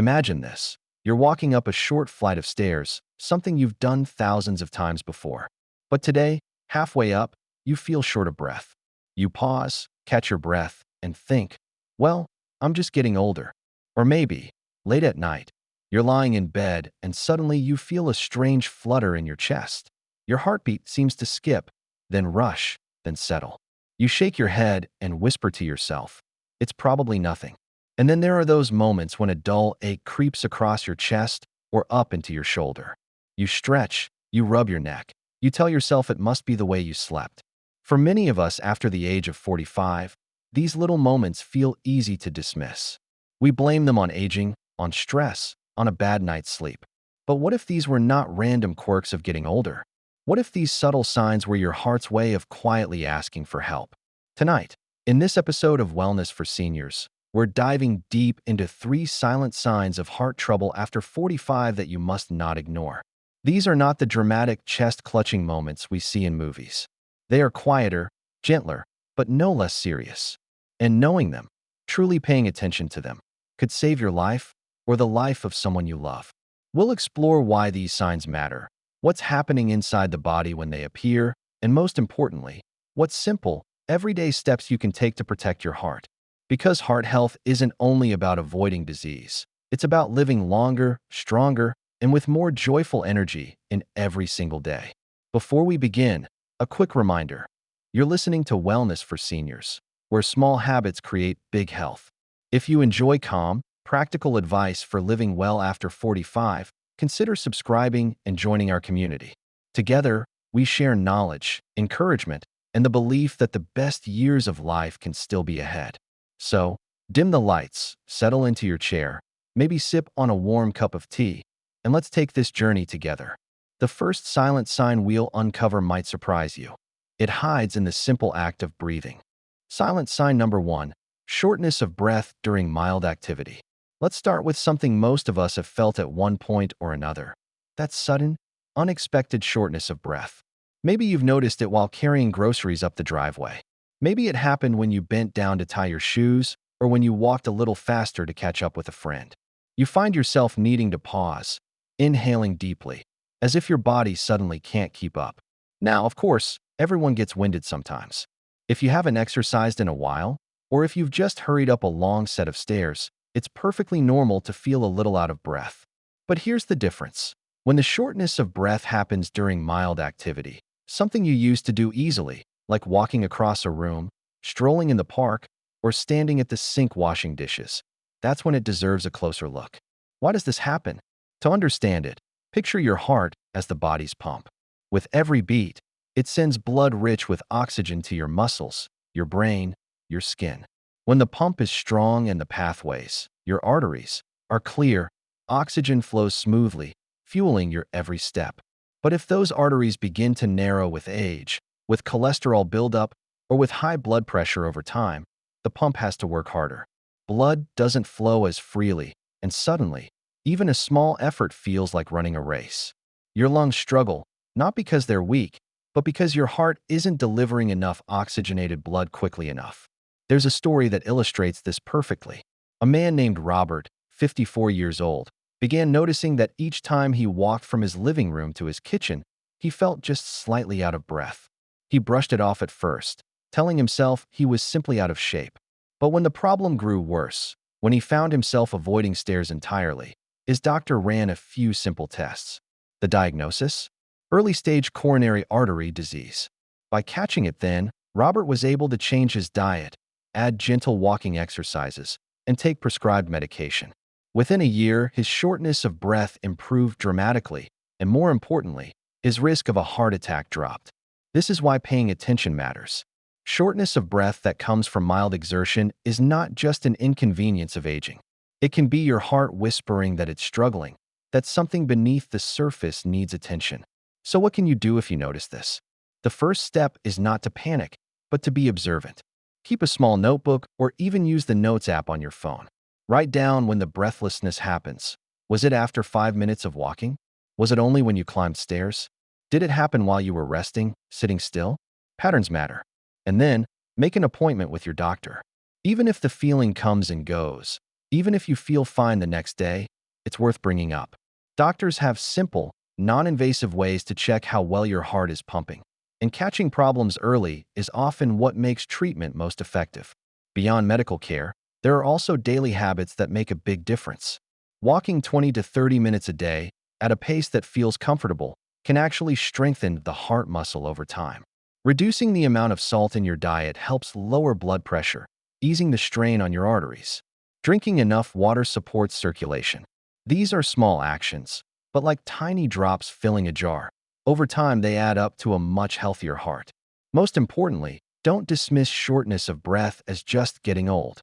Imagine this. You're walking up a short flight of stairs, something you've done thousands of times before. But today, halfway up, you feel short of breath. You pause, catch your breath, and think, well, I'm just getting older. Or maybe, late at night, you're lying in bed and suddenly you feel a strange flutter in your chest. Your heartbeat seems to skip, then rush, then settle. You shake your head and whisper to yourself, it's probably nothing. And then there are those moments when a dull ache creeps across your chest or up into your shoulder. You stretch, you rub your neck, you tell yourself it must be the way you slept. For many of us after the age of 45, these little moments feel easy to dismiss. We blame them on aging, on stress, on a bad night's sleep. But what if these were not random quirks of getting older? What if these subtle signs were your heart's way of quietly asking for help? Tonight, in this episode of Wellness for Seniors, we're diving deep into 3 silent signs of heart trouble after 45 that you must not ignore. These are not the dramatic chest-clutching moments we see in movies. They are quieter, gentler, but no less serious. And knowing them, truly paying attention to them, could save your life or the life of someone you love. We'll explore why these signs matter, what's happening inside the body when they appear, and most importantly, what simple, everyday steps you can take to protect your heart. Because heart health isn't only about avoiding disease, it's about living longer, stronger, and with more joyful energy in every single day. Before we begin, a quick reminder. You're listening to Wellness for Seniors, where small habits create big health. If you enjoy calm, practical advice for living well after 45, consider subscribing and joining our community. Together, we share knowledge, encouragement, and the belief that the best years of life can still be ahead. So, dim the lights, settle into your chair, maybe sip on a warm cup of tea, and let's take this journey together. The first silent sign we'll uncover might surprise you. It hides in the simple act of breathing. Silent sign number 1, shortness of breath during mild activity. Let's start with something most of us have felt at one point or another. That sudden, unexpected shortness of breath. Maybe you've noticed it while carrying groceries up the driveway. Maybe it happened when you bent down to tie your shoes or when you walked a little faster to catch up with a friend. You find yourself needing to pause, inhaling deeply, as if your body suddenly can't keep up. Now, of course, everyone gets winded sometimes. If you haven't exercised in a while, or if you've just hurried up a long set of stairs, it's perfectly normal to feel a little out of breath. But here's the difference. When the shortness of breath happens during mild activity, something you used to do easily, like walking across a room, strolling in the park, or standing at the sink washing dishes, that's when it deserves a closer look. Why does this happen? To understand it, picture your heart as the body's pump. With every beat, it sends blood rich with oxygen to your muscles, your brain, your skin. When the pump is strong and the pathways, your arteries, are clear, oxygen flows smoothly, fueling your every step. But if those arteries begin to narrow with age, with cholesterol buildup, or with high blood pressure over time, the pump has to work harder. Blood doesn't flow as freely, and suddenly, even a small effort feels like running a race. Your lungs struggle, not because they're weak, but because your heart isn't delivering enough oxygenated blood quickly enough. There's a story that illustrates this perfectly. A man named Robert, 54 years old, began noticing that each time he walked from his living room to his kitchen, he felt just slightly out of breath. He brushed it off at first, telling himself he was simply out of shape. But when the problem grew worse, when he found himself avoiding stairs entirely, his doctor ran a few simple tests. The diagnosis? Early-stage coronary artery disease. By catching it then, Robert was able to change his diet, add gentle walking exercises, and take prescribed medication. Within a year, his shortness of breath improved dramatically, and more importantly, his risk of a heart attack dropped. This is why paying attention matters. Shortness of breath that comes from mild exertion is not just an inconvenience of aging. It can be your heart whispering that it's struggling, that something beneath the surface needs attention. So what can you do if you notice this? The first step is not to panic, but to be observant. Keep a small notebook or even use the Notes app on your phone. Write down when the breathlessness happens. Was it after 5 minutes of walking? Was it only when you climbed stairs? Did it happen while you were resting, sitting still? Patterns matter. And then, make an appointment with your doctor. Even if the feeling comes and goes, even if you feel fine the next day, it's worth bringing up. Doctors have simple, non-invasive ways to check how well your heart is pumping, and catching problems early is often what makes treatment most effective. Beyond medical care, there are also daily habits that make a big difference. Walking 20 to 30 minutes a day at a pace that feels comfortable can actually strengthen the heart muscle over time. Reducing the amount of salt in your diet helps lower blood pressure, easing the strain on your arteries. Drinking enough water supports circulation. These are small actions, but like tiny drops filling a jar, over time they add up to a much healthier heart. Most importantly, don't dismiss shortness of breath as just getting old.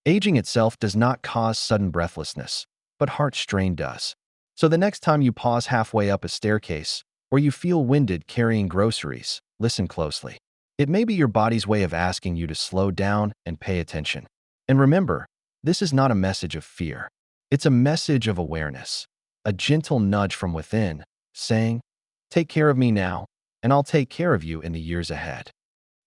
Aging itself does not cause sudden breathlessness, but heart strain does. So the next time you pause halfway up a staircase, or you feel winded carrying groceries, listen closely. It may be your body's way of asking you to slow down and pay attention. And remember, this is not a message of fear. It's a message of awareness, a gentle nudge from within, saying, "Take care of me now, and I'll take care of you in the years ahead."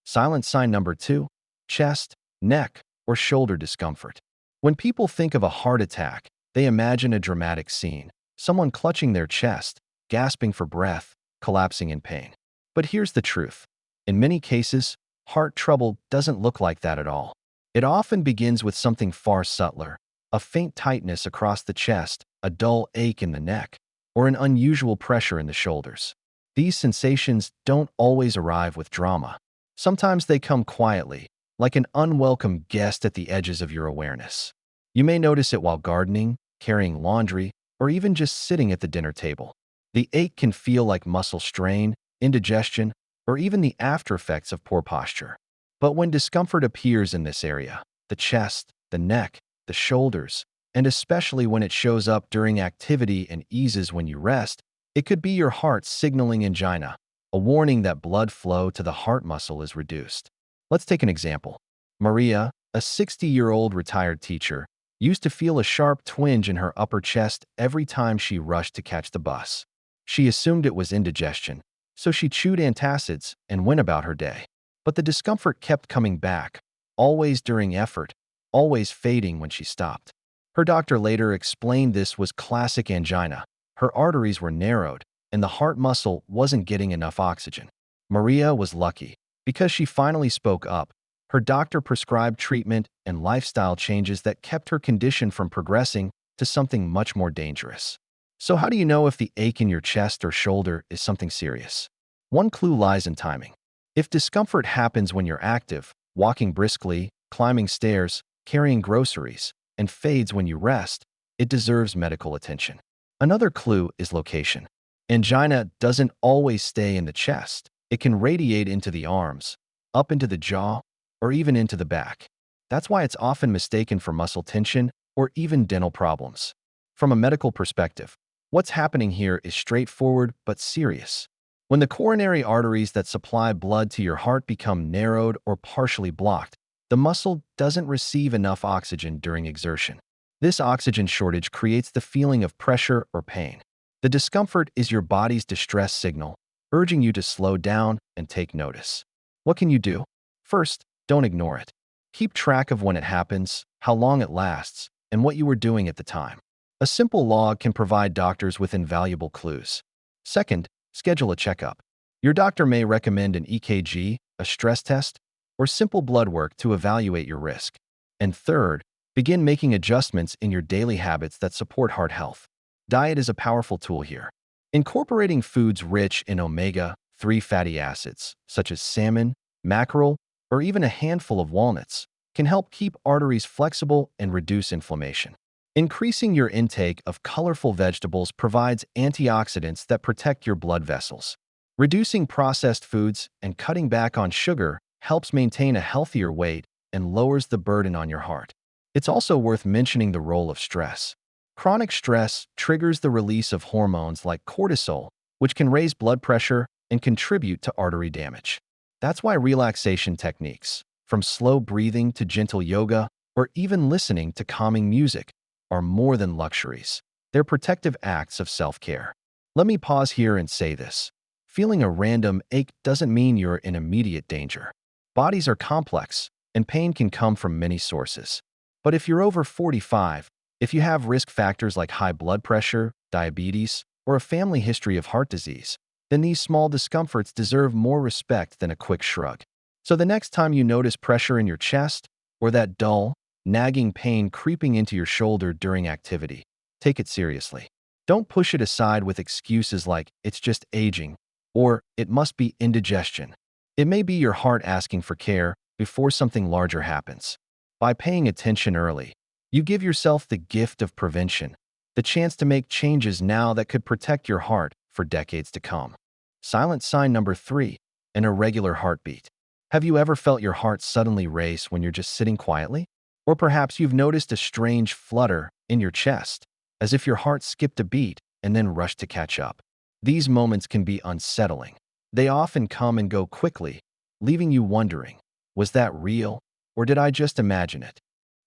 Silent sign number 2, chest, neck, or shoulder discomfort. When people think of a heart attack, they imagine a dramatic scene, someone clutching their chest, gasping for breath, collapsing in pain. But here's the truth. In many cases, heart trouble doesn't look like that at all. It often begins with something far subtler, a faint tightness across the chest, a dull ache in the neck, or an unusual pressure in the shoulders. These sensations don't always arrive with drama. Sometimes they come quietly, like an unwelcome guest at the edges of your awareness. You may notice it while gardening, carrying laundry, or even just sitting at the dinner table. The ache can feel like muscle strain, indigestion, or even the after effects of poor posture. But when discomfort appears in this area, the chest, the neck, the shoulders, and especially when it shows up during activity and eases when you rest, it could be your heart signaling angina, a warning that blood flow to the heart muscle is reduced. Let's take an example. Maria, a 60-year-old retired teacher, used to feel a sharp twinge in her upper chest every time she rushed to catch the bus. She assumed it was indigestion, so she chewed antacids and went about her day. But the discomfort kept coming back, always during effort, always fading when she stopped. Her doctor later explained this was classic angina. Her arteries were narrowed, and the heart muscle wasn't getting enough oxygen. Maria was lucky. Because she finally spoke up, her doctor prescribed treatment and lifestyle changes that kept her condition from progressing to something much more dangerous. So how do you know if the ache in your chest or shoulder is something serious? One clue lies in timing. If discomfort happens when you're active, walking briskly, climbing stairs, carrying groceries, and fades when you rest, it deserves medical attention. Another clue is location. Angina doesn't always stay in the chest. It can radiate into the arms, up into the jaw, or even into the back. That's why it's often mistaken for muscle tension or even dental problems. From a medical perspective, what's happening here is straightforward but serious. When the coronary arteries that supply blood to your heart become narrowed or partially blocked, the muscle doesn't receive enough oxygen during exertion. This oxygen shortage creates the feeling of pressure or pain. The discomfort is your body's distress signal, urging you to slow down and take notice. What can you do? First, don't ignore it. Keep track of when it happens, how long it lasts, and what you were doing at the time. A simple log can provide doctors with invaluable clues. Second, schedule a checkup. Your doctor may recommend an EKG, a stress test, or simple blood work to evaluate your risk. And third, begin making adjustments in your daily habits that support heart health. Diet is a powerful tool here. Incorporating foods rich in omega-3 fatty acids, such as salmon, mackerel, or even a handful of walnuts, can help keep arteries flexible and reduce inflammation. Increasing your intake of colorful vegetables provides antioxidants that protect your blood vessels. Reducing processed foods and cutting back on sugar helps maintain a healthier weight and lowers the burden on your heart. It's also worth mentioning the role of stress. Chronic stress triggers the release of hormones like cortisol, which can raise blood pressure and contribute to artery damage. That's why relaxation techniques, from slow breathing to gentle yoga, or even listening to calming music, are more than luxuries. They're protective acts of self-care. Let me pause here and say this. Feeling a random ache doesn't mean you're in immediate danger. Bodies are complex, and pain can come from many sources. But if you're over 45, If you have risk factors like high blood pressure, diabetes, or a family history of heart disease, then these small discomforts deserve more respect than a quick shrug. So the next time you notice pressure in your chest or that dull, nagging pain creeping into your shoulder during activity, take it seriously. Don't push it aside with excuses like it's just aging or it must be indigestion. It may be your heart asking for care before something larger happens. By paying attention early, you give yourself the gift of prevention, the chance to make changes now that could protect your heart for decades to come. Silent sign number 3, an irregular heartbeat. Have you ever felt your heart suddenly race when you're just sitting quietly? Or perhaps you've noticed a strange flutter in your chest, as if your heart skipped a beat and then rushed to catch up. These moments can be unsettling. They often come and go quickly, leaving you wondering, was that real, or did I just imagine it?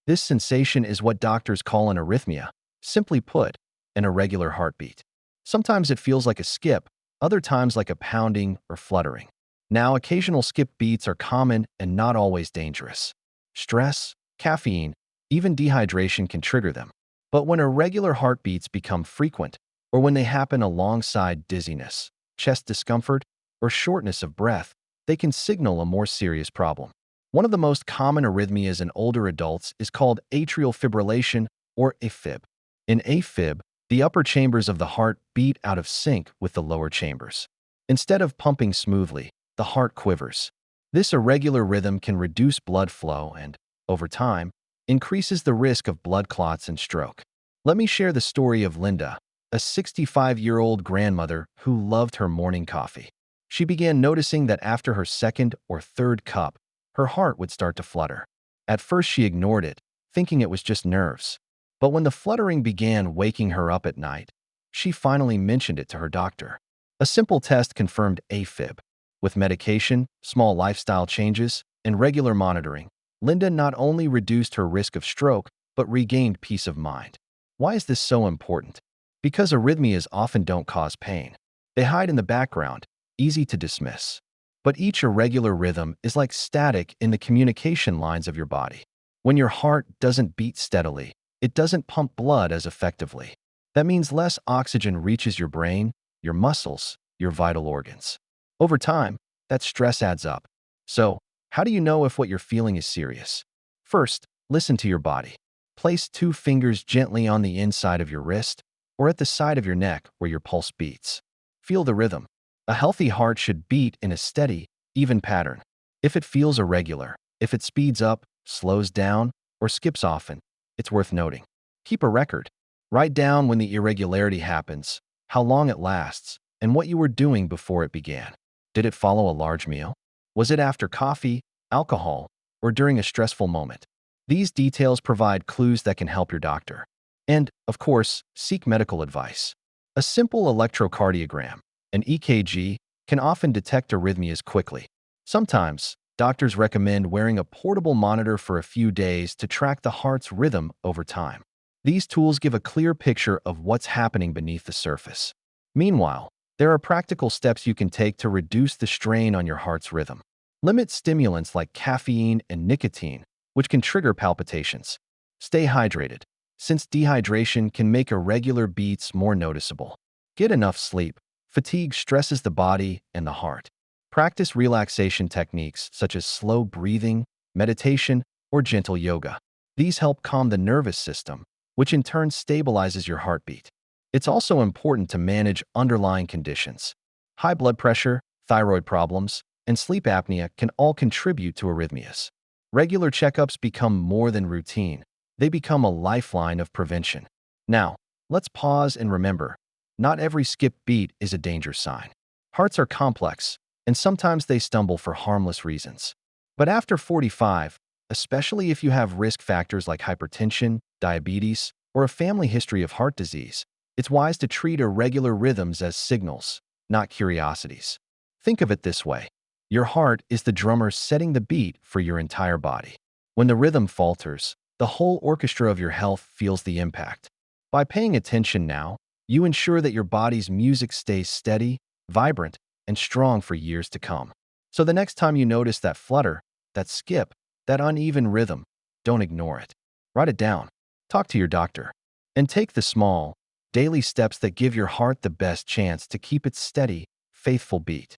This sensation is what doctors call an arrhythmia, simply put, an irregular heartbeat. Sometimes it feels like a skip, other times like a pounding or fluttering. Now, occasional skip beats are common and not always dangerous. Stress, caffeine, even dehydration can trigger them. But when irregular heartbeats become frequent, or when they happen alongside dizziness, chest discomfort, or shortness of breath, they can signal a more serious problem. One of the most common arrhythmias in older adults is called atrial fibrillation, or AFib. In AFib, the upper chambers of the heart beat out of sync with the lower chambers. Instead of pumping smoothly, the heart quivers. This irregular rhythm can reduce blood flow and, over time, increases the risk of blood clots and stroke. Let me share the story of Linda, a 65-year-old grandmother who loved her morning coffee. She began noticing that after her second or third cup, her heart would start to flutter. At first, she ignored it, thinking it was just nerves. But when the fluttering began waking her up at night, she finally mentioned it to her doctor. A simple test confirmed AFib. With medication, small lifestyle changes, and regular monitoring, Linda not only reduced her risk of stroke, but regained peace of mind. Why is this so important? Because arrhythmias often don't cause pain. They hide in the background, easy to dismiss. But each irregular rhythm is like static in the communication lines of your body. When your heart doesn't beat steadily, it doesn't pump blood as effectively. That means less oxygen reaches your brain, your muscles, your vital organs. Over time, that stress adds up. So, how do you know if what you're feeling is serious? First, listen to your body. Place 2 fingers gently on the inside of your wrist or at the side of your neck where your pulse beats. Feel the rhythm. A healthy heart should beat in a steady, even pattern. If it feels irregular, if it speeds up, slows down, or skips often, it's worth noting. Keep a record. Write down when the irregularity happens, how long it lasts, and what you were doing before it began. Did it follow a large meal? Was it after coffee, alcohol, or during a stressful moment? These details provide clues that can help your doctor. And, of course, seek medical advice. A simple electrocardiogram, an EKG, can often detect arrhythmias quickly. Sometimes, doctors recommend wearing a portable monitor for a few days to track the heart's rhythm over time. These tools give a clear picture of what's happening beneath the surface. Meanwhile, there are practical steps you can take to reduce the strain on your heart's rhythm. Limit stimulants like caffeine and nicotine, which can trigger palpitations. Stay hydrated, since dehydration can make irregular beats more noticeable. Get enough sleep. Fatigue stresses the body and the heart. Practice relaxation techniques such as slow breathing, meditation, or gentle yoga. These help calm the nervous system, which in turn stabilizes your heartbeat. It's also important to manage underlying conditions. High blood pressure, thyroid problems, and sleep apnea can all contribute to arrhythmias. Regular checkups become more than routine. They become a lifeline of prevention. Now, let's pause and remember, not every skip beat is a danger sign. Hearts are complex, and sometimes they stumble for harmless reasons. But after 45, especially if you have risk factors like hypertension, diabetes, or a family history of heart disease, it's wise to treat irregular rhythms as signals, not curiosities. Think of it this way. Your heart is the drummer setting the beat for your entire body. When the rhythm falters, the whole orchestra of your health feels the impact. By paying attention now, you ensure that your body's music stays steady, vibrant, and strong for years to come. So the next time you notice that flutter, that skip, that uneven rhythm, don't ignore it. Write it down. Talk to your doctor. And take the small, daily steps that give your heart the best chance to keep its steady, faithful beat.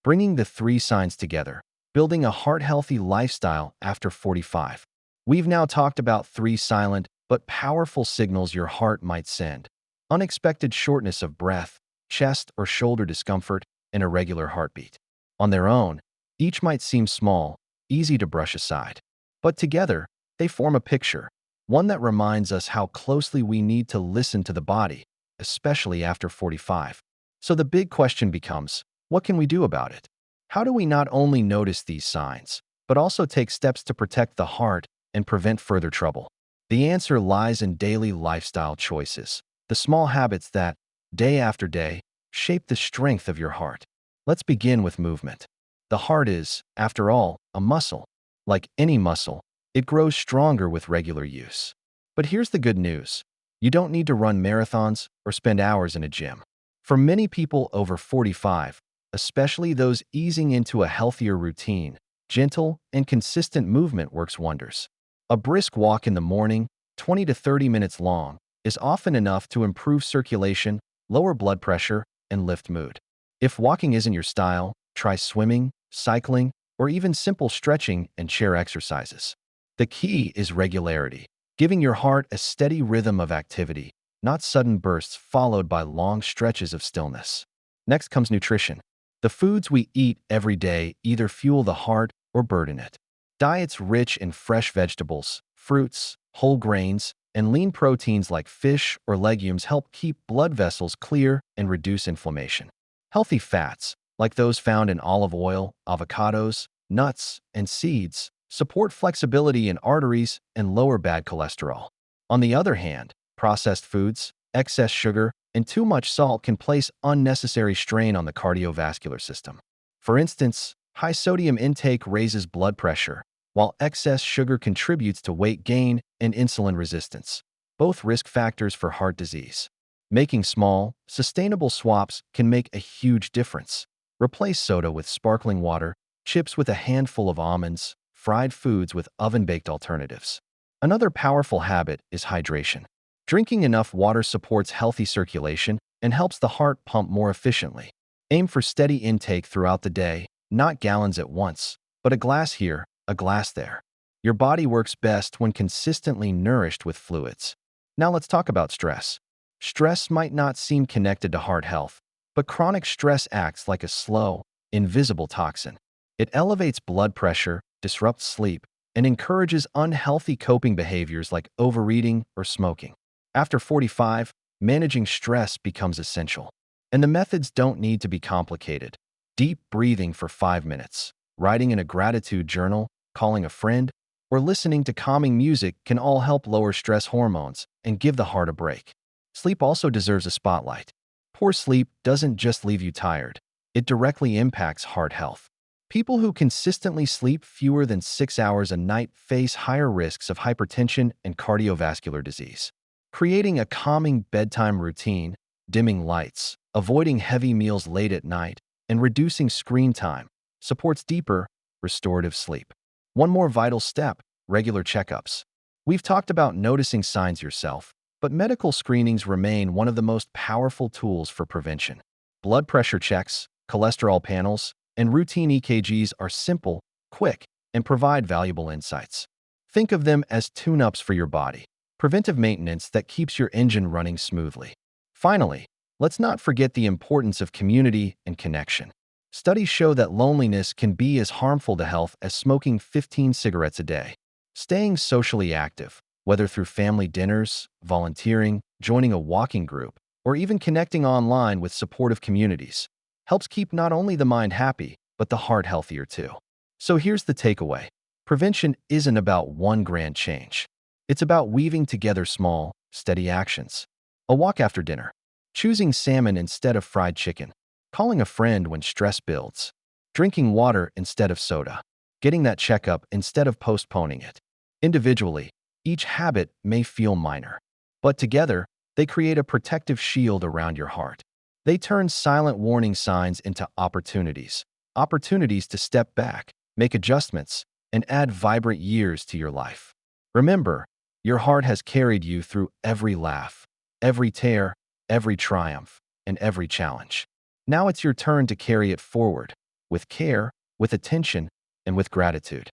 Bringing the three signs together, building a heart-healthy lifestyle after 45. We've now talked about three silent but powerful signals your heart might send: unexpected shortness of breath, chest or shoulder discomfort, and irregular heartbeat. On their own, each might seem small, easy to brush aside. But together, they form a picture, one that reminds us how closely we need to listen to the body, especially after 45. So the big question becomes, what can we do about it? How do we not only notice these signs, but also take steps to protect the heart and prevent further trouble? The answer lies in daily lifestyle choices, the small habits that, day after day, shape the strength of your heart. Let's begin with movement. The heart is, after all, a muscle. Like any muscle, it grows stronger with regular use. But here's the good news. You don't need to run marathons or spend hours in a gym. For many people over 45, especially those easing into a healthier routine, gentle and consistent movement works wonders. A brisk walk in the morning, 20 to 30 minutes long, is often enough to improve circulation, lower blood pressure, and lift mood. If walking isn't your style, try swimming, cycling, or even simple stretching and chair exercises. The key is regularity, giving your heart a steady rhythm of activity, not sudden bursts followed by long stretches of stillness. Next comes nutrition. The foods we eat every day either fuel the heart or burden it. Diets rich in fresh vegetables, fruits, whole grains, and lean proteins like fish or legumes help keep blood vessels clear and reduce inflammation. Healthy fats, like those found in olive oil, avocados, nuts, and seeds, support flexibility in arteries and lower bad cholesterol. On the other hand, processed foods, excess sugar, and too much salt can place unnecessary strain on the cardiovascular system. For instance, high sodium intake raises blood pressure, while excess sugar contributes to weight gain and insulin resistance, both risk factors for heart disease. Making small, sustainable swaps can make a huge difference. Replace soda with sparkling water, chips with a handful of almonds, fried foods with oven-baked alternatives. Another powerful habit is hydration. Drinking enough water supports healthy circulation and helps the heart pump more efficiently. Aim for steady intake throughout the day, not gallons at once, but a glass here, a glass there. Your body works best when consistently nourished with fluids. Now let's talk about stress. Stress might not seem connected to heart health, but chronic stress acts like a slow, invisible toxin. It elevates blood pressure, disrupts sleep, and encourages unhealthy coping behaviors like overeating or smoking. After 45, managing stress becomes essential. And the methods don't need to be complicated. Deep breathing for 5 minutes, writing in a gratitude journal, calling a friend, or listening to calming music can all help lower stress hormones and give the heart a break. Sleep also deserves a spotlight. Poor sleep doesn't just leave you tired. It directly impacts heart health. People who consistently sleep fewer than 6 hours a night face higher risks of hypertension and cardiovascular disease. Creating a calming bedtime routine, dimming lights, avoiding heavy meals late at night, and reducing screen time supports deeper, restorative sleep. One more vital step: regular checkups. We've talked about noticing signs yourself, but medical screenings remain one of the most powerful tools for prevention. Blood pressure checks, cholesterol panels, and routine EKGs are simple, quick, and provide valuable insights. Think of them as tune-ups for your body, preventive maintenance that keeps your engine running smoothly. Finally, let's not forget the importance of community and connection. Studies show that loneliness can be as harmful to health as smoking 15 cigarettes a day. Staying socially active, whether through family dinners, volunteering, joining a walking group, or even connecting online with supportive communities, helps keep not only the mind happy, but the heart healthier too. So here's the takeaway. Prevention isn't about one grand change. It's about weaving together small, steady actions. A walk after dinner, choosing salmon instead of fried chicken, calling a friend when stress builds, drinking water instead of soda, getting that checkup instead of postponing it. Individually, each habit may feel minor, but together, they create a protective shield around your heart. They turn silent warning signs into opportunities to step back, make adjustments, and add vibrant years to your life. Remember, Your heart has carried you through every laugh, every tear, every triumph, and every challenge. Now it's your turn to carry it forward, with care, with attention, and with gratitude.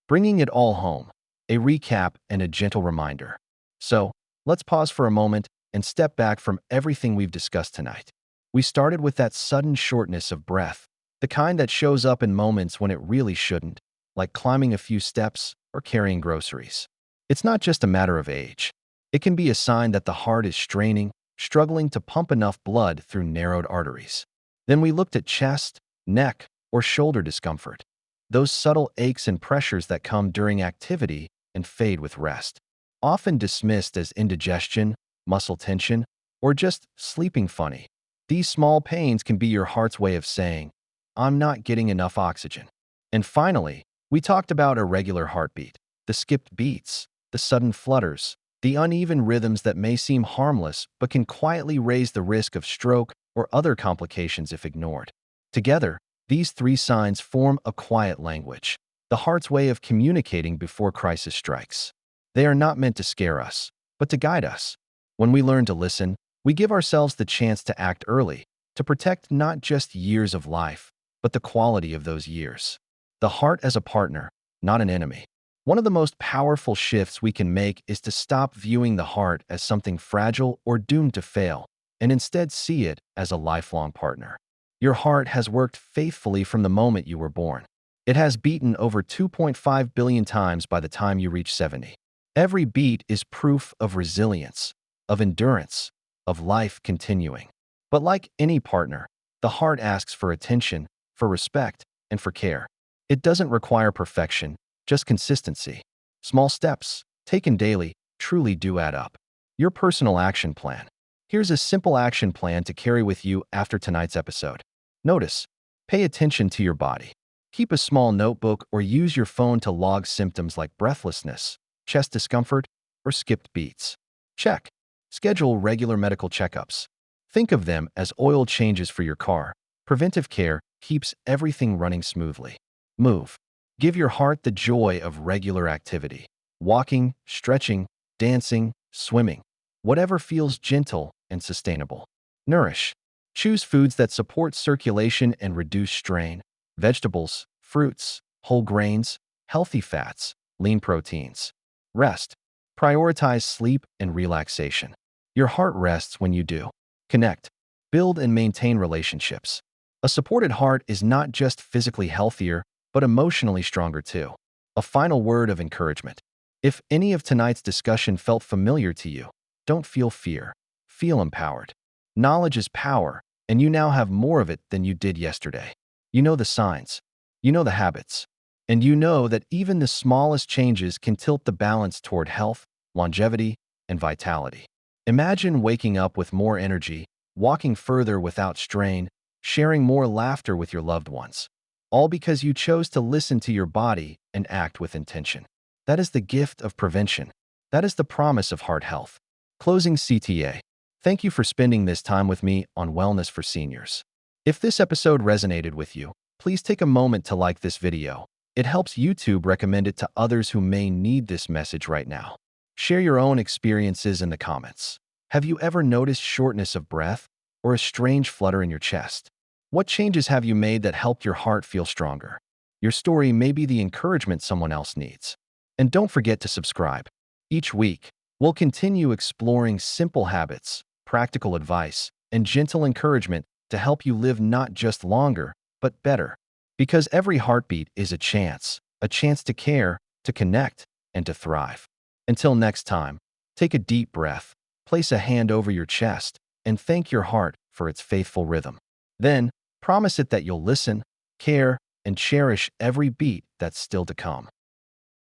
Bringing it all home, a recap and a gentle reminder. So, let's pause for a moment and step back from everything we've discussed tonight. We started with that sudden shortness of breath, the kind that shows up in moments when it really shouldn't, like climbing a few steps or carrying groceries. It's not just a matter of age. It can be a sign that the heart is straining, struggling to pump enough blood through narrowed arteries. Then we looked at chest, neck, or shoulder discomfort, those subtle aches and pressures that come during activity and fade with rest, often dismissed as indigestion, muscle tension, or just sleeping funny. These small pains can be your heart's way of saying, "I'm not getting enough oxygen." And finally, we talked about irregular heartbeat, the skipped beats, the sudden flutters, the uneven rhythms that may seem harmless but can quietly raise the risk of stroke or other complications if ignored. Together, these three signs form a quiet language, the heart's way of communicating before crisis strikes. They are not meant to scare us, but to guide us. When we learn to listen, we give ourselves the chance to act early, to protect not just years of life, but the quality of those years. The heart as a partner, not an enemy. One of the most powerful shifts we can make is to stop viewing the heart as something fragile or doomed to fail, and instead see it as a lifelong partner. Your heart has worked faithfully from the moment you were born. It has beaten over 2.5 billion times by the time you reach 70. Every beat is proof of resilience, of endurance, of life continuing. But like any partner, the heart asks for attention, for respect, and for care. It doesn't require perfection, just consistency. Small steps, taken daily, truly do add up. Your personal action plan. Here's a simple action plan to carry with you after tonight's episode. Notice, pay attention to your body. Keep a small notebook or use your phone to log symptoms like breathlessness, chest discomfort, or skipped beats. Check. Schedule regular medical checkups. Think of them as oil changes for your car. Preventive care keeps everything running smoothly. Move. Give your heart the joy of regular activity. Walking, stretching, dancing, swimming. Whatever feels gentle and sustainable. Nourish. Choose foods that support circulation and reduce strain. Vegetables, fruits, whole grains, healthy fats, lean proteins. Rest. Prioritize sleep and relaxation. Your heart rests when you do. Connect. Build and maintain relationships. A supported heart is not just physically healthier, but emotionally stronger too. A final word of encouragement. If any of tonight's discussion felt familiar to you, don't feel fear. Feel empowered. Knowledge is power, and you now have more of it than you did yesterday. You know the signs. You know the habits. And you know that even the smallest changes can tilt the balance toward health, longevity, and vitality. Imagine waking up with more energy, walking further without strain, sharing more laughter with your loved ones. All because you chose to listen to your body and act with intention. That is the gift of prevention. That is the promise of heart health. Closing CTA. Thank you for spending this time with me on Wellness for Seniors. If this episode resonated with you, please take a moment to like this video. It helps YouTube recommend it to others who may need this message right now. Share your own experiences in the comments. Have you ever noticed shortness of breath or a strange flutter in your chest? What changes have you made that helped your heart feel stronger? Your story may be the encouragement someone else needs. And don't forget to subscribe. Each week, we'll continue exploring simple habits, practical advice, and gentle encouragement to help you live not just longer, but better. Because every heartbeat is a chance to care, to connect, and to thrive. Until next time, take a deep breath, place a hand over your chest, and thank your heart for its faithful rhythm. Then, promise it that you'll listen, care, and cherish every beat that's still to come.